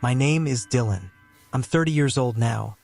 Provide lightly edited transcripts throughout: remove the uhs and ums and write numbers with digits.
My name is Dylan. I'm 30 years old now,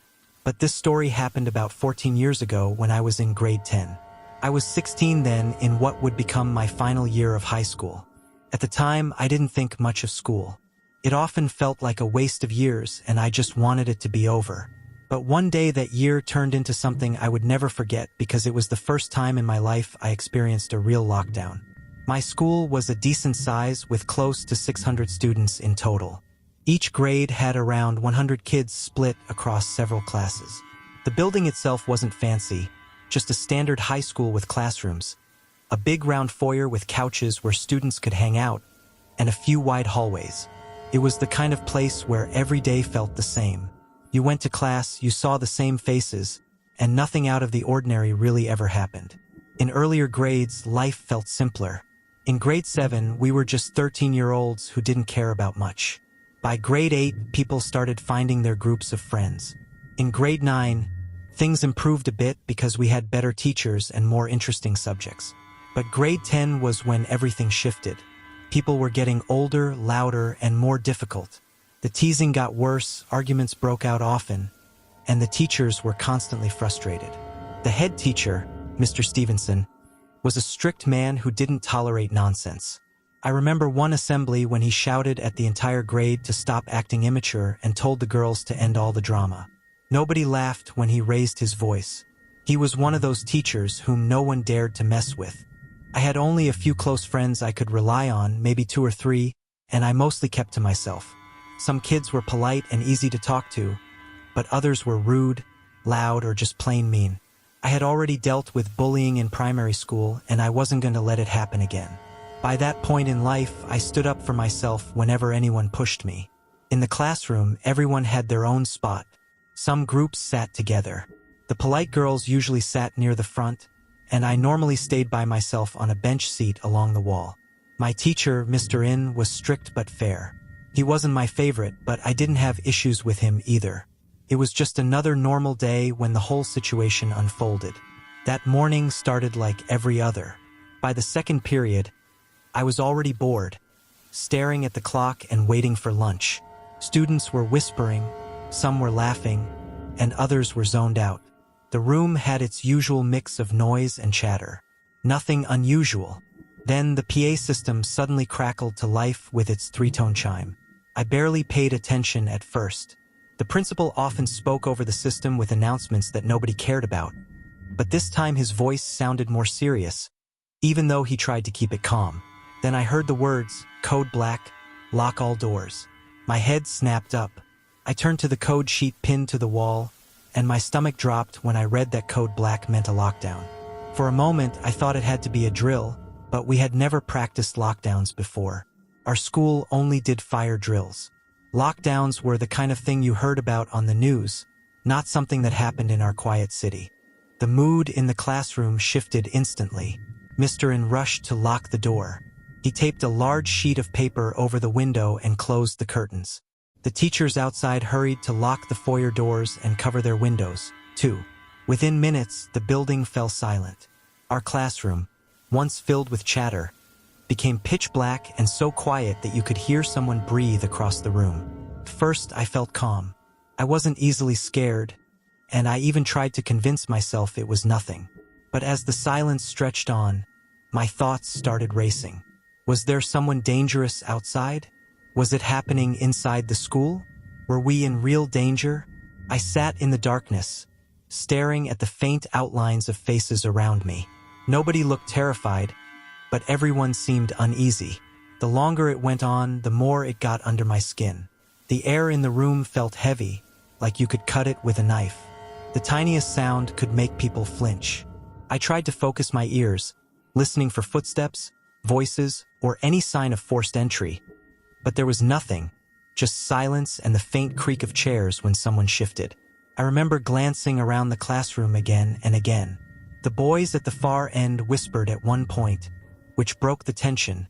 but this story happened about 14 years ago when I was in grade 10. I was 16 then, in what would become my final year of high school. At the time, I didn't think much of school. It often felt like a waste of years, and I just wanted it to be over. But one day that year turned into something I would never forget because it was the first time in my life I experienced a real lockdown. My school was a decent size with close to 600 students in total. Each grade had around 100 kids split across several classes. The building itself wasn't fancy, just a standard high school with classrooms, a big round foyer with couches where students could hang out, and a few wide hallways. It was the kind of place where every day felt the same. You went to class, you saw the same faces, and nothing out of the ordinary really ever happened. In earlier grades, life felt simpler. In grade 7, we were just 13-year-olds who didn't care about much. By grade 8, people started finding their groups of friends. In grade 9, things improved a bit because we had better teachers and more interesting subjects. But grade 10 was when everything shifted. People were getting older, louder, and more difficult. The teasing got worse, arguments broke out often, and the teachers were constantly frustrated. The head teacher, Mr. Stevenson, was a strict man who didn't tolerate nonsense. I remember one assembly when he shouted at the entire grade to stop acting immature and told the girls to end all the drama. Nobody laughed when he raised his voice. He was one of those teachers whom no one dared to mess with. I had only a few close friends I could rely on, maybe 2 or 3, and I mostly kept to myself. Some kids were polite and easy to talk to, but others were rude, loud, or just plain mean. I had already dealt with bullying in primary school, and I wasn't going to let it happen again. By that point in life, I stood up for myself whenever anyone pushed me. In the classroom, everyone had their own spot. Some groups sat together. The polite girls usually sat near the front, and I normally stayed by myself on a bench seat along the wall. My teacher, Mr. In, was strict but fair. He wasn't my favorite, but I didn't have issues with him either. It was just another normal day when the whole situation unfolded. That morning started like every other. By the second period, I was already bored, staring at the clock and waiting for lunch. Students were whispering, some were laughing, and others were zoned out. The room had its usual mix of noise and chatter. Nothing unusual. Then the PA system suddenly crackled to life with its 3-tone chime. I barely paid attention at first. The principal often spoke over the system with announcements that nobody cared about. But this time his voice sounded more serious, even though he tried to keep it calm. Then I heard the words, "Code Black, lock all doors." My head snapped up. I turned to the code sheet pinned to the wall, and my stomach dropped when I read that Code Black meant a lockdown. For a moment, I thought it had to be a drill, but we had never practiced lockdowns before. Our school only did fire drills. Lockdowns were the kind of thing you heard about on the news, not something that happened in our quiet city. The mood in the classroom shifted instantly. Mr. In rushed to lock the door. He taped a large sheet of paper over the window and closed the curtains. The teachers outside hurried to lock the foyer doors and cover their windows, too. Within minutes, the building fell silent. Our classroom, once filled with chatter, became pitch black and so quiet that you could hear someone breathe across the room. First, I felt calm. I wasn't easily scared, and I even tried to convince myself it was nothing. But as the silence stretched on, my thoughts started racing. Was there someone dangerous outside? Was it happening inside the school? Were we in real danger? I sat in the darkness, staring at the faint outlines of faces around me. Nobody looked terrified, but everyone seemed uneasy. The longer it went on, the more it got under my skin. The air in the room felt heavy, like you could cut it with a knife. The tiniest sound could make people flinch. I tried to focus my ears, listening for footsteps, voices, or any sign of forced entry. But there was nothing, just silence and the faint creak of chairs when someone shifted. I remember glancing around the classroom again and again. The boys at the far end whispered at one point, which broke the tension,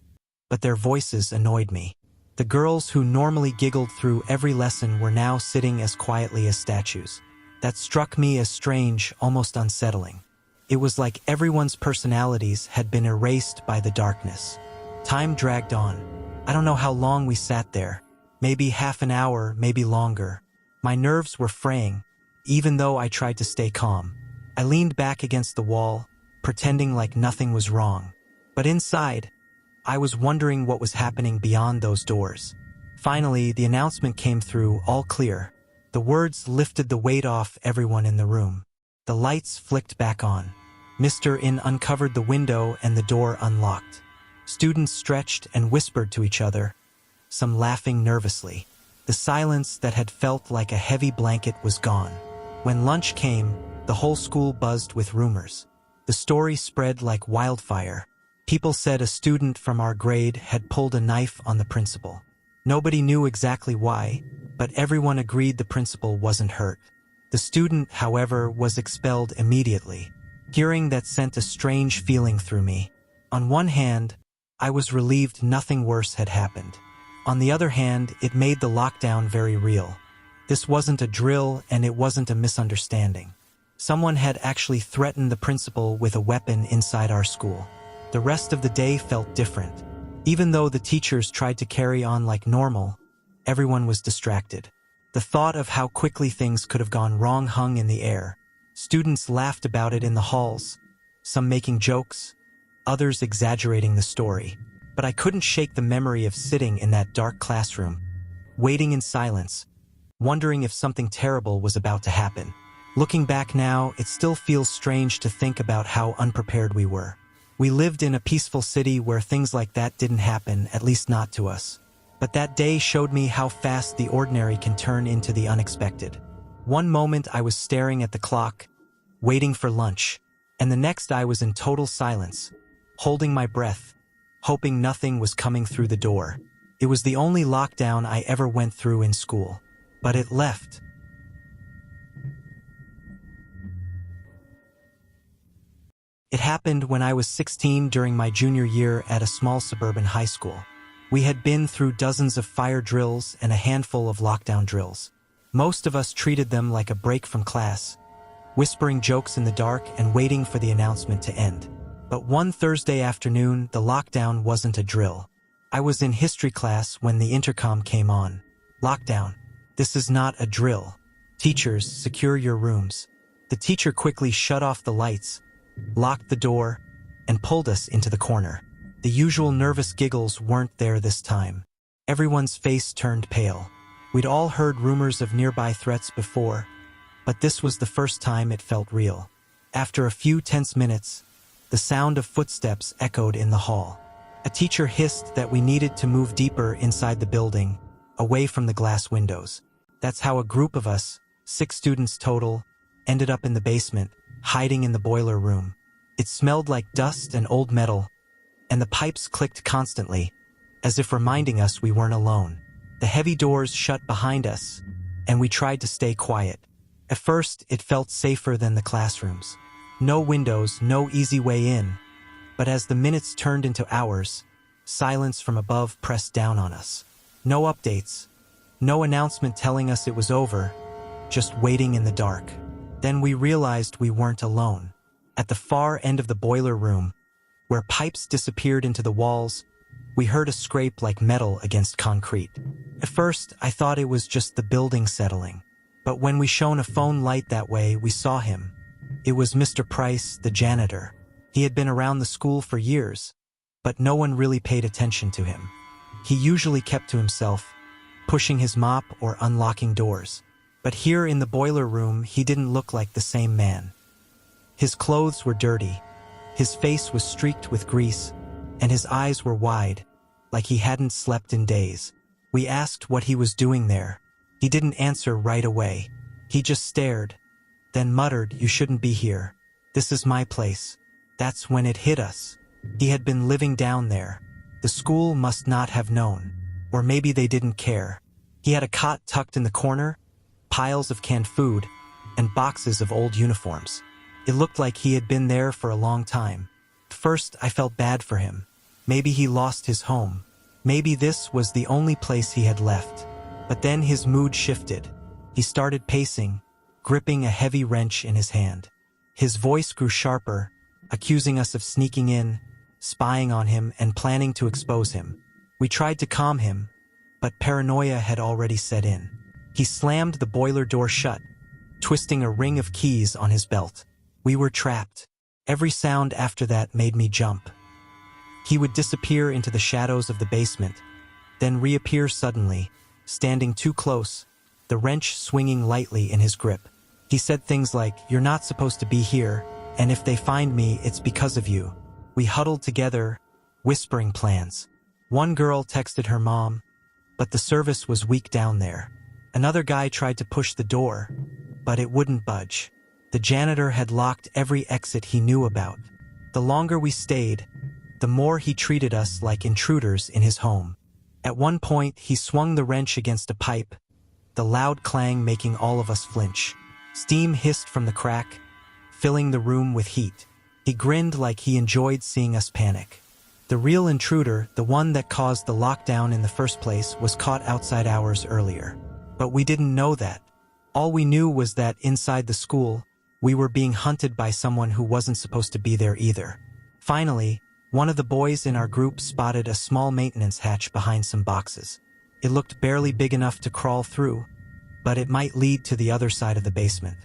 but their voices annoyed me. The girls who normally giggled through every lesson were now sitting as quietly as statues. That struck me as strange, almost unsettling. It was like everyone's personalities had been erased by the darkness. Time dragged on. I don't know how long we sat there. Maybe half an hour, maybe longer. My nerves were fraying, even though I tried to stay calm. I leaned back against the wall, pretending like nothing was wrong. But inside, I was wondering what was happening beyond those doors. Finally, the announcement came through, all clear. The words lifted the weight off everyone in the room. The lights flicked back on. Mr. In uncovered the window and the door unlocked. Students stretched and whispered to each other, some laughing nervously. The silence that had felt like a heavy blanket was gone. When lunch came, the whole school buzzed with rumors. The story spread like wildfire. People said a student from our grade had pulled a knife on the principal. Nobody knew exactly why, but everyone agreed the principal wasn't hurt. The student, however, was expelled immediately. Hearing that sent a strange feeling through me. On one hand, I was relieved nothing worse had happened. On the other hand, it made the lockdown very real. This wasn't a drill and it wasn't a misunderstanding. Someone had actually threatened the principal with a weapon inside our school. The rest of the day felt different. Even though the teachers tried to carry on like normal, everyone was distracted. The thought of how quickly things could have gone wrong hung in the air. Students laughed about it in the halls, some making jokes, others exaggerating the story. But I couldn't shake the memory of sitting in that dark classroom, waiting in silence, wondering if something terrible was about to happen. Looking back now, it still feels strange to think about how unprepared we were. We lived in a peaceful city where things like that didn't happen, at least not to us. But that day showed me how fast the ordinary can turn into the unexpected. One moment I was staring at the clock, waiting for lunch, and the next I was in total silence, holding my breath, hoping nothing was coming through the door. It was the only lockdown I ever went through in school. But it left. It happened when I was 16 during my junior year at a small suburban high school. We had been through dozens of fire drills and a handful of lockdown drills. Most of us treated them like a break from class, whispering jokes in the dark and waiting for the announcement to end. But one Thursday afternoon, the lockdown wasn't a drill. I was in history class when the intercom came on. Lockdown. This is not a drill. Teachers, secure your rooms. The teacher quickly shut off the lights, locked the door, and pulled us into the corner. The usual nervous giggles weren't there this time. Everyone's face turned pale. We'd all heard rumors of nearby threats before, but this was the first time it felt real. After a few tense minutes, the sound of footsteps echoed in the hall. A teacher hissed that we needed to move deeper inside the building, away from the glass windows. That's how a group of us, 6 students total, ended up in the basement, hiding in the boiler room. It smelled like dust and old metal, and the pipes clicked constantly, as if reminding us we weren't alone. The heavy doors shut behind us, and we tried to stay quiet. At first, it felt safer than the classrooms. No windows, no easy way in. But as the minutes turned into hours, silence from above pressed down on us. No updates, no announcement telling us it was over, just waiting in the dark. Then we realized we weren't alone. At the far end of the boiler room, where pipes disappeared into the walls, we heard a scrape like metal against concrete. At first, I thought it was just the building settling. But when we shone a phone light that way, we saw him. It was Mr. Price, the janitor. He had been around the school for years, but no one really paid attention to him. He usually kept to himself, pushing his mop or unlocking doors. But here in the boiler room, he didn't look like the same man. His clothes were dirty, his face was streaked with grease, and his eyes were wide, like he hadn't slept in days. We asked what he was doing there. He didn't answer right away. He just stared, then muttered, "You shouldn't be here. This is my place." That's when it hit us. He had been living down there. The school must not have known. Or maybe they didn't care. He had a cot tucked in the corner, piles of canned food, and boxes of old uniforms. It looked like he had been there for a long time. At first, I felt bad for him. Maybe he lost his home. Maybe this was the only place he had left. But then his mood shifted. He started pacing, gripping a heavy wrench in his hand. His voice grew sharper, accusing us of sneaking in, spying on him, and planning to expose him. We tried to calm him, but paranoia had already set in. He slammed the boiler door shut, twisting a ring of keys on his belt. We were trapped. Every sound after that made me jump. He would disappear into the shadows of the basement, then reappear suddenly, standing too close, the wrench swinging lightly in his grip. He said things like, "You're not supposed to be here, and if they find me, it's because of you." We huddled together, whispering plans. One girl texted her mom, but the service was weak down there. Another guy tried to push the door, but it wouldn't budge. The janitor had locked every exit he knew about. The longer we stayed, the more he treated us like intruders in his home. At one point, he swung the wrench against a pipe, the loud clang making all of us flinch. Steam hissed from the crack, filling the room with heat. He grinned like he enjoyed seeing us panic. The real intruder, the one that caused the lockdown in the first place, was caught outside hours earlier. But we didn't know that. All we knew was that inside the school, we were being hunted by someone who wasn't supposed to be there either. Finally, one of the boys in our group spotted a small maintenance hatch behind some boxes. It looked barely big enough to crawl through, but it might lead to the other side of the basement.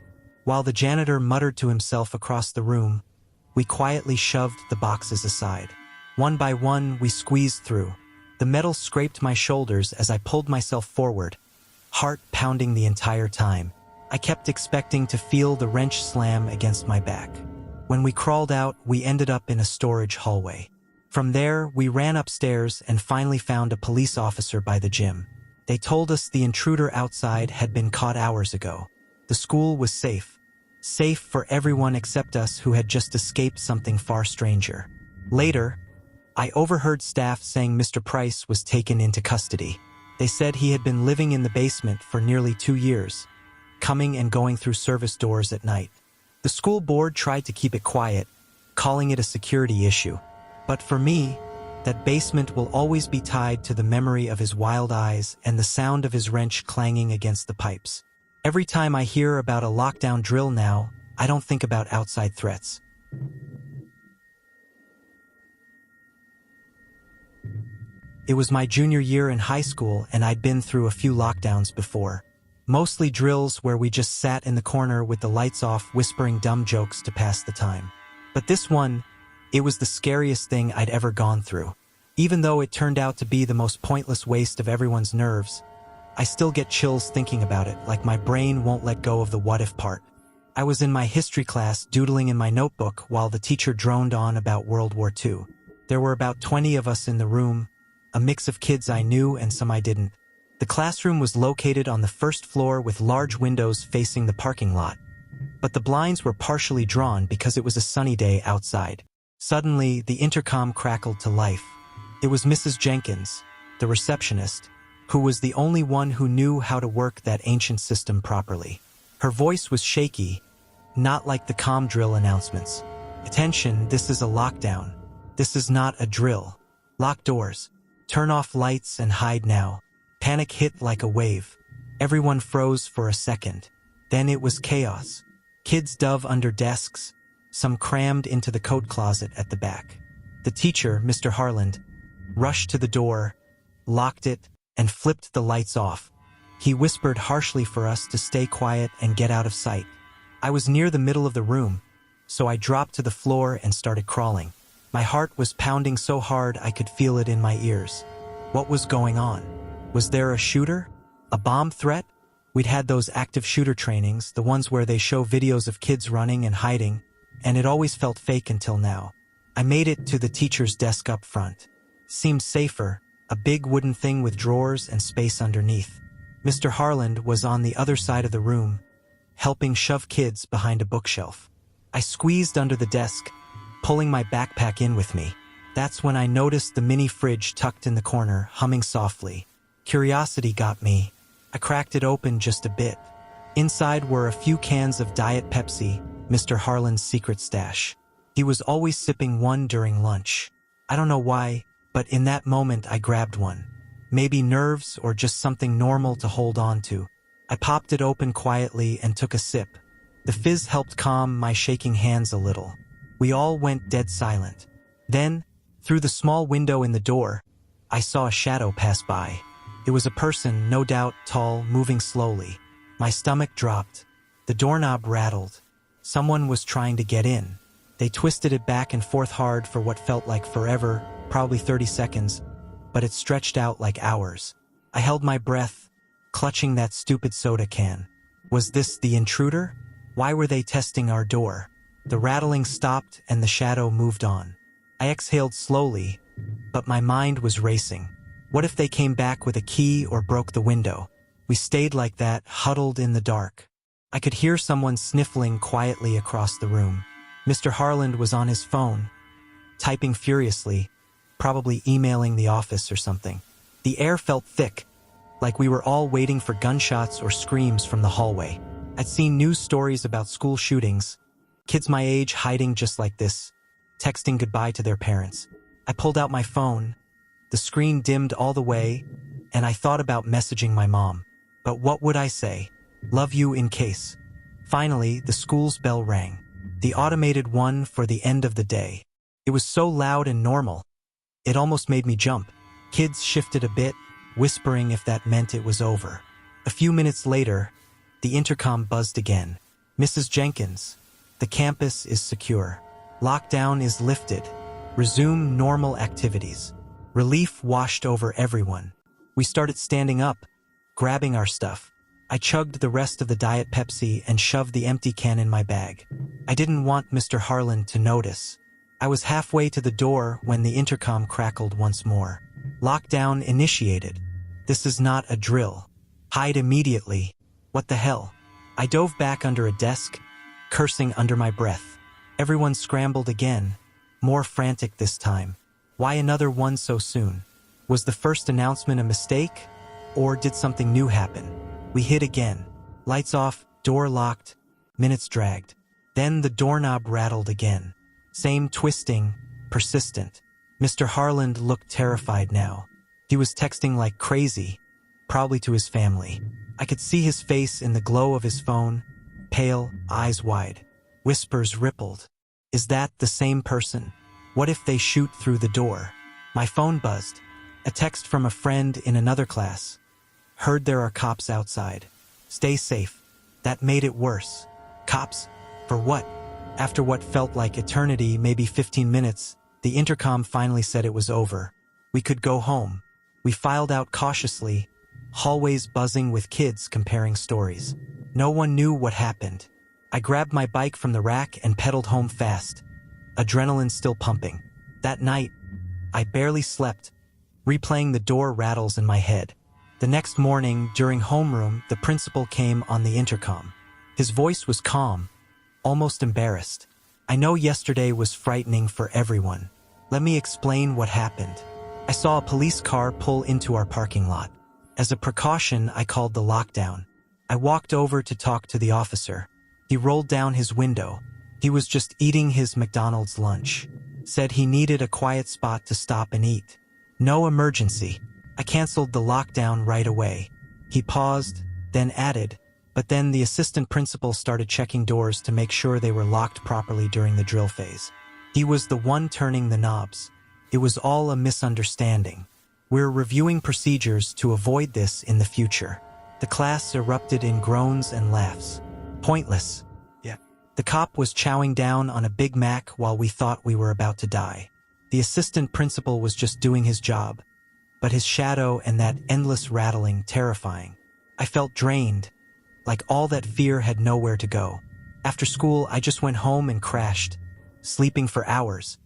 While the janitor muttered to himself across the room, we quietly shoved the boxes aside. One by one, we squeezed through. The metal scraped my shoulders as I pulled myself forward, heart pounding the entire time. I kept expecting to feel the wrench slam against my back. When we crawled out, we ended up in a storage hallway. From there, we ran upstairs and finally found a police officer by the gym. They told us the intruder outside had been caught hours ago. The school was safe. Safe for everyone except us who had just escaped something far stranger. Later, I overheard staff saying Mr. Price was taken into custody. They said he had been living in the basement for nearly 2 years, coming and going through service doors at night. The school board tried to keep it quiet, calling it a security issue. But for me, that basement will always be tied to the memory of his wild eyes and the sound of his wrench clanging against the pipes. Every time I hear about a lockdown drill now, I don't think about outside threats. It was my junior year in high school and I'd been through a few lockdowns before. Mostly drills where we just sat in the corner with the lights off whispering dumb jokes to pass the time. But this one, it was the scariest thing I'd ever gone through. Even though it turned out to be the most pointless waste of everyone's nerves, I still get chills thinking about it, like my brain won't let go of the what-if part. I was in my history class doodling in my notebook while the teacher droned on about World War II. There were about 20 of us in the room, a mix of kids I knew and some I didn't. The classroom was located on the first floor with large windows facing the parking lot. But the blinds were partially drawn because it was a sunny day outside. Suddenly, the intercom crackled to life. It was Mrs. Jenkins, the receptionist, who was the only one who knew how to work that ancient system properly. Her voice was shaky, not like the comm drill announcements. "Attention, this is a lockdown. This is not a drill. Lock doors. Turn off lights and hide now." Panic hit like a wave. Everyone froze for a second. Then it was chaos. Kids dove under desks, some crammed into the coat closet at the back. The teacher, Mr. Harland, rushed to the door, locked it, and flipped the lights off. He whispered harshly for us to stay quiet and get out of sight. I was near the middle of the room, so I dropped to the floor and started crawling. My heart was pounding so hard I could feel it in my ears. What was going on? Was there a shooter? A bomb threat? We'd had those active shooter trainings, the ones where they show videos of kids running and hiding, and it always felt fake until now. I made it to the teacher's desk up front. Seemed safer, a big wooden thing with drawers and space underneath. Mr. Harland was on the other side of the room, helping shove kids behind a bookshelf. I squeezed under the desk, pulling my backpack in with me. That's when I noticed the mini fridge tucked in the corner, humming softly. Curiosity got me. I cracked it open just a bit. Inside were a few cans of Diet Pepsi, Mr. Harland's secret stash. He was always sipping one during lunch. I don't know why, but in that moment I grabbed one. Maybe nerves or just something normal to hold on to. I popped it open quietly and took a sip. The fizz helped calm my shaking hands a little. We all went dead silent. Then, through the small window in the door, I saw a shadow pass by. It was a person, no doubt, tall, moving slowly. My stomach dropped. The doorknob rattled. Someone was trying to get in. They twisted it back and forth hard for what felt like forever, probably 30 seconds, but it stretched out like hours. I held my breath, clutching that stupid soda can. Was this the intruder? Why were they testing our door? The rattling stopped and the shadow moved on. I exhaled slowly, but my mind was racing. What if they came back with a key or broke the window? We stayed like that, huddled in the dark. I could hear someone sniffling quietly across the room. Mr. Harland was on his phone, typing furiously, probably emailing the office or something. The air felt thick, like we were all waiting for gunshots or screams from the hallway. I'd seen news stories about school shootings, kids my age hiding just like this, texting goodbye to their parents. I pulled out my phone. The screen dimmed all the way, and I thought about messaging my mom. But what would I say? Love you in case. Finally, the school's bell rang. The automated one for the end of the day. It was so loud and normal. It almost made me jump. Kids shifted a bit, whispering if that meant it was over. A few minutes later, the intercom buzzed again. Mrs. Jenkins, the campus is secure. Lockdown is lifted. Resume normal activities. Relief washed over everyone. We started standing up, grabbing our stuff. I chugged the rest of the Diet Pepsi and shoved the empty can in my bag. I didn't want Mr. Harland to notice. I was halfway to the door when the intercom crackled once more. Lockdown initiated. This is not a drill. Hide immediately. What the hell? I dove back under a desk, cursing under my breath. Everyone scrambled again, more frantic this time. Why another one so soon? Was the first announcement a mistake? Or did something new happen? We hid again. Lights off, door locked, minutes dragged. Then the doorknob rattled again. Same twisting, persistent. Mr. Harland looked terrified now. He was texting like crazy, probably to his family. I could see his face in the glow of his phone, pale, eyes wide. Whispers rippled. Is that the same person? What if they shoot through the door? My phone buzzed. A text from a friend in another class. Heard there are cops outside. Stay safe. That made it worse. Cops? For what? After what felt like eternity, maybe 15 minutes, the intercom finally said it was over. We could go home. We filed out cautiously, hallways buzzing with kids comparing stories. No one knew what happened. I grabbed my bike from the rack and pedaled home fast, adrenaline still pumping. That night, I barely slept, replaying the door rattles in my head. The next morning, during homeroom, the principal came on the intercom. His voice was calm, almost embarrassed. I know yesterday was frightening for everyone. Let me explain what happened. I saw a police car pull into our parking lot. As a precaution, I called the lockdown. I walked over to talk to the officer. He rolled down his window. He was just eating his McDonald's lunch. Said he needed a quiet spot to stop and eat. No emergency. I canceled the lockdown right away. He paused, then added, but then the assistant principal started checking doors to make sure they were locked properly during the drill phase. He was the one turning the knobs. It was all a misunderstanding. We're reviewing procedures to avoid this in the future. The class erupted in groans and laughs. Pointless. Yeah. The cop was chowing down on a Big Mac while we thought we were about to die. The assistant principal was just doing his job, but his shadow and that endless rattling terrifying. I felt drained, like all that fear had nowhere to go. After school, I just went home and crashed, sleeping for hours,